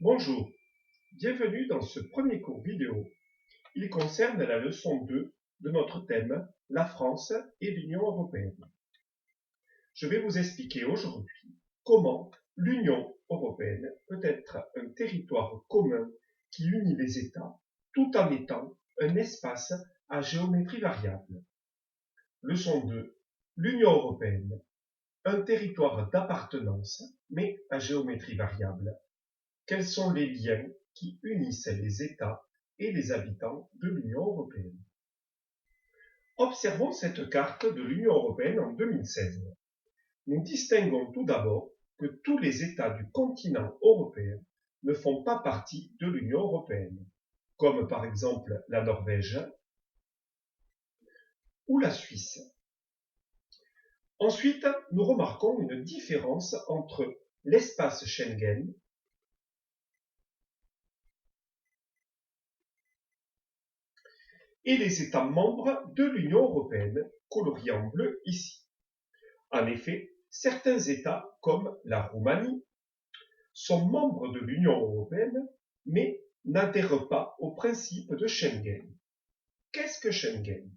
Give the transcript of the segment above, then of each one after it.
Bonjour, bienvenue dans ce premier cours vidéo. Il concerne la leçon 2 de notre thème « La France et l'Union européenne ». Je vais vous expliquer aujourd'hui comment l'Union européenne peut être un territoire commun qui unit les États tout en étant un espace à géométrie variable. Leçon 2. L'Union européenne, un territoire d'appartenance mais à géométrie variable. Quels sont les liens qui unissent les États et les habitants de l'Union européenne? Observons cette carte de l'Union européenne en 2016. Nous distinguons tout d'abord que tous les États du continent européen ne font pas partie de l'Union européenne, comme par exemple la Norvège ou la Suisse. Ensuite, nous remarquons une différence entre l'espace Schengen et les États membres de l'Union européenne, coloriés en bleu ici. En effet, certains États, comme la Roumanie, sont membres de l'Union européenne, mais n'adhèrent pas au principe de Schengen. Qu'est-ce que Schengen?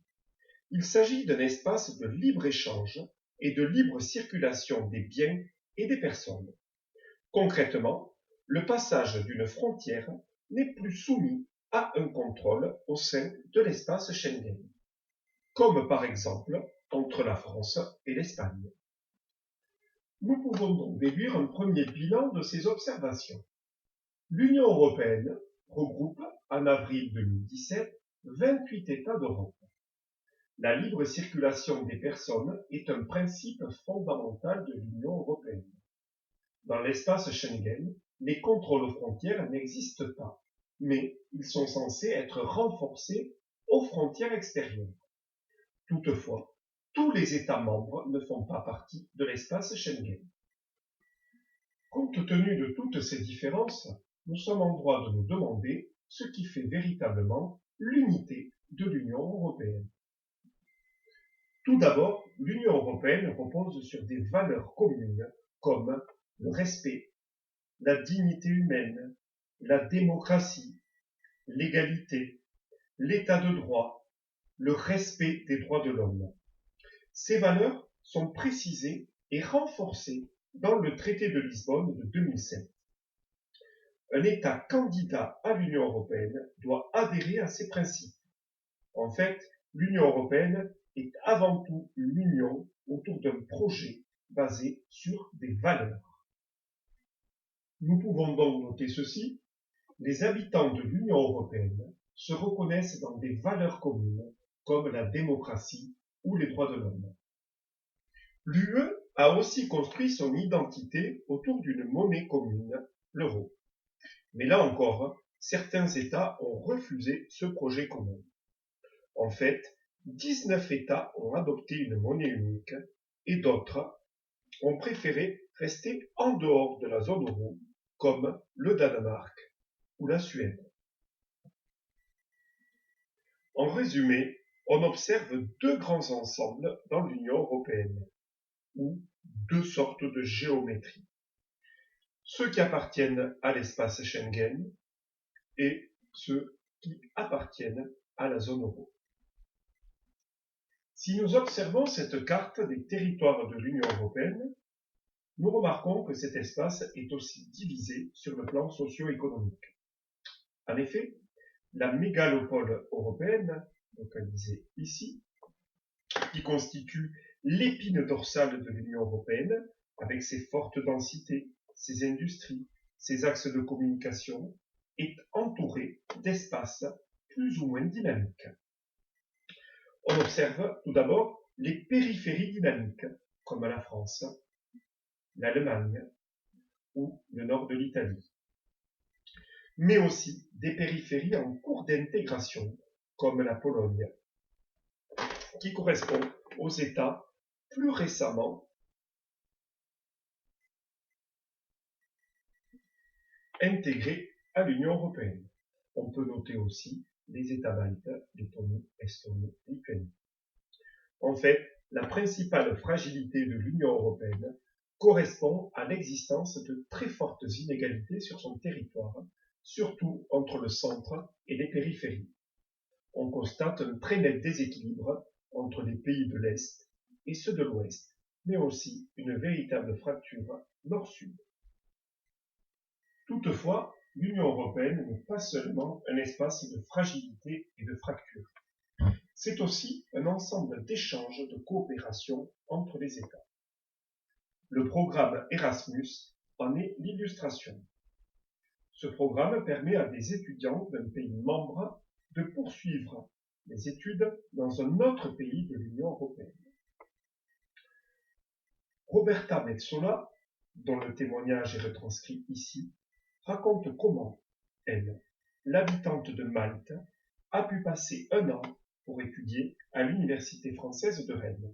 Il s'agit d'un espace de libre-échange et de libre circulation des biens et des personnes. Concrètement, le passage d'une frontière n'est plus soumis à un contrôle au sein de l'espace Schengen, comme par exemple entre la France et l'Espagne. Nous pouvons donc déduire un premier bilan de ces observations. L'Union européenne regroupe, en avril 2017, 28 États d'Europe. La libre circulation des personnes est un principe fondamental de l'Union européenne. Dans l'espace Schengen, les contrôles aux frontières n'existent pas, mais ils sont censés être renforcés aux frontières extérieures. Toutefois, tous les États membres ne font pas partie de l'espace Schengen. Compte tenu de toutes ces différences, nous sommes en droit de nous demander ce qui fait véritablement l'unité de l'Union européenne. Tout d'abord, l'Union européenne repose sur des valeurs communes comme le respect, la dignité humaine, la démocratie, l'égalité, l'état de droit, le respect des droits de l'homme. Ces valeurs sont précisées et renforcées dans le traité de Lisbonne de 2007. Un État candidat à l'Union européenne doit adhérer à ces principes. En fait, l'Union européenne est avant tout une union autour d'un projet basé sur des valeurs. Nous pouvons donc noter ceci: les habitants de l'Union européenne se reconnaissent dans des valeurs communes comme la démocratie ou les droits de l'homme. L'UE a aussi construit son identité autour d'une monnaie commune, l'euro. Mais là encore, certains États ont refusé ce projet commun. En fait, 19 États ont adopté une monnaie unique et d'autres ont préféré rester en dehors de la zone euro, comme le Danemark ou la Suède. En résumé, on observe deux grands ensembles dans l'Union européenne, ou deux sortes de géométrie. Ceux qui appartiennent à l'espace Schengen et ceux qui appartiennent à la zone euro. Si nous observons cette carte des territoires de l'Union européenne, nous remarquons que cet espace est aussi divisé sur le plan socio-économique. En effet, la mégalopole européenne, localisée ici, qui constitue l'épine dorsale de l'Union européenne, avec ses fortes densités, ses industries, ses axes de communication, est entourée d'espaces plus ou moins dynamiques. On observe tout d'abord les périphéries dynamiques, comme la France, l'Allemagne ou le nord de l'Italie, mais aussi des périphéries en cours d'intégration, comme la Pologne, qui correspond aux États plus récemment intégrés à l'Union européenne. On peut noter aussi les États baltes, Lettonie, Estonie, Lituanie. En fait, la principale fragilité de l'Union européenne correspond à l'existence de très fortes inégalités sur son territoire, surtout entre le centre et les périphéries. On constate un très net déséquilibre entre les pays de l'Est et ceux de l'Ouest, mais aussi une véritable fracture nord-sud. Toutefois, l'Union européenne n'est pas seulement un espace de fragilité et de fracture. C'est aussi un ensemble d'échanges, de coopération entre les États. Le programme Erasmus en est l'illustration. Ce programme permet à des étudiants d'un pays membre de poursuivre les études dans un autre pays de l'Union européenne. Roberta Metsola, dont le témoignage est retranscrit ici, raconte comment elle, l'habitante de Malte, a pu passer un an pour étudier à l'Université française de Rennes.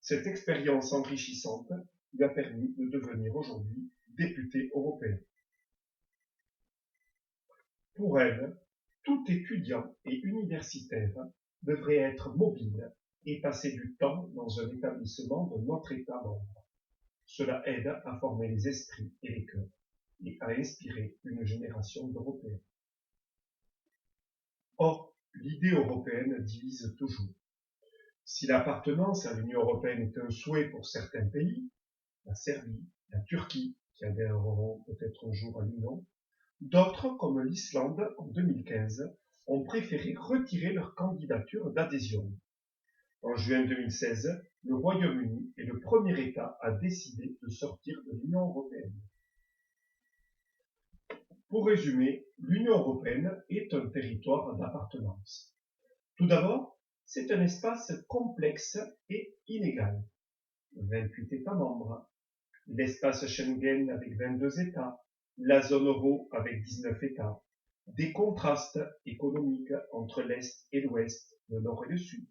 Cette expérience enrichissante lui a permis de devenir aujourd'hui députée européenne. Pour elle, tout étudiant et universitaire devrait être mobile et passer du temps dans un établissement de notre État membre. Cela aide à former les esprits et les cœurs et à inspirer une génération d'Européens. Or, l'idée européenne divise toujours. Si l'appartenance à l'Union européenne est un souhait pour certains pays, la Serbie, la Turquie, qui adhéreront peut-être un jour à l'Union, d'autres, comme l'Islande en 2015, ont préféré retirer leur candidature d'adhésion. En juin 2016, le Royaume-Uni est le premier État à décider de sortir de l'Union européenne. Pour résumer, l'Union européenne est un territoire d'appartenance. Tout d'abord, c'est un espace complexe et inégal. 28 États membres, l'espace Schengen avec 22 États, la zone euro avec 19 États, des contrastes économiques entre l'Est et l'Ouest, le Nord et le Sud.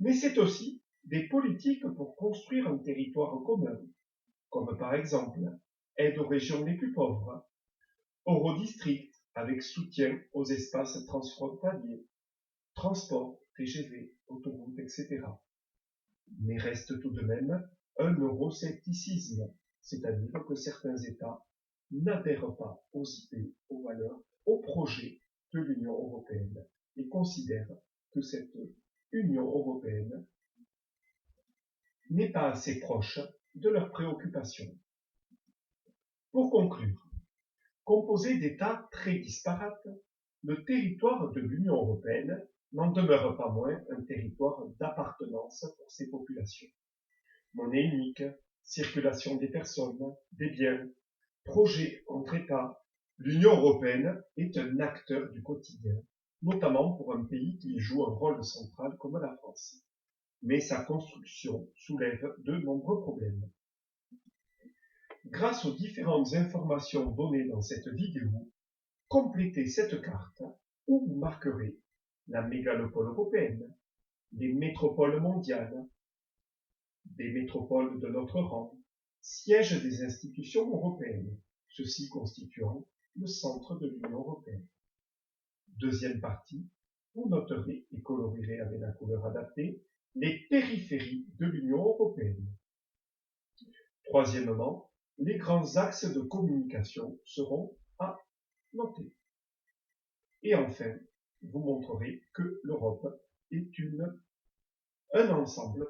Mais c'est aussi des politiques pour construire un territoire commun, comme par exemple aide aux régions les plus pauvres, Eurodistrict avec soutien aux espaces transfrontaliers, transport, TGV, autoroutes, etc. Mais reste tout de même un euroscepticisme, c'est-à-dire que certains États n'adhèrent pas aux idées, aux valeurs, au projet de l'Union européenne et considèrent que cette Union européenne n'est pas assez proche de leurs préoccupations. Pour conclure, composé d'États très disparates, le territoire de l'Union européenne n'en demeure pas moins un territoire d'appartenance pour ses populations. Monnaie unique, circulation des personnes, des biens, projets entre États, l'Union européenne est un acteur du quotidien, notamment pour un pays qui joue un rôle central comme la France. Mais sa construction soulève de nombreux problèmes. Grâce aux différentes informations données dans cette vidéo, complétez cette carte où vous marquerez la mégalopole européenne, les métropoles mondiales, des métropoles de notre rang, sièges des institutions européennes, ceci constituant le centre de l'Union européenne. Deuxième partie, vous noterez et colorerez avec la couleur adaptée les périphéries de l'Union européenne. Troisièmement, les grands axes de communication seront à noter. Et enfin, vous montrerez que l'Europe est un ensemble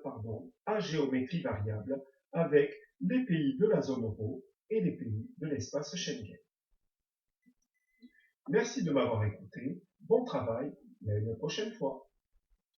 à géométrie variable avec les pays de la zone euro et les pays de l'espace Schengen. Merci de m'avoir écouté, bon travail et à une prochaine fois.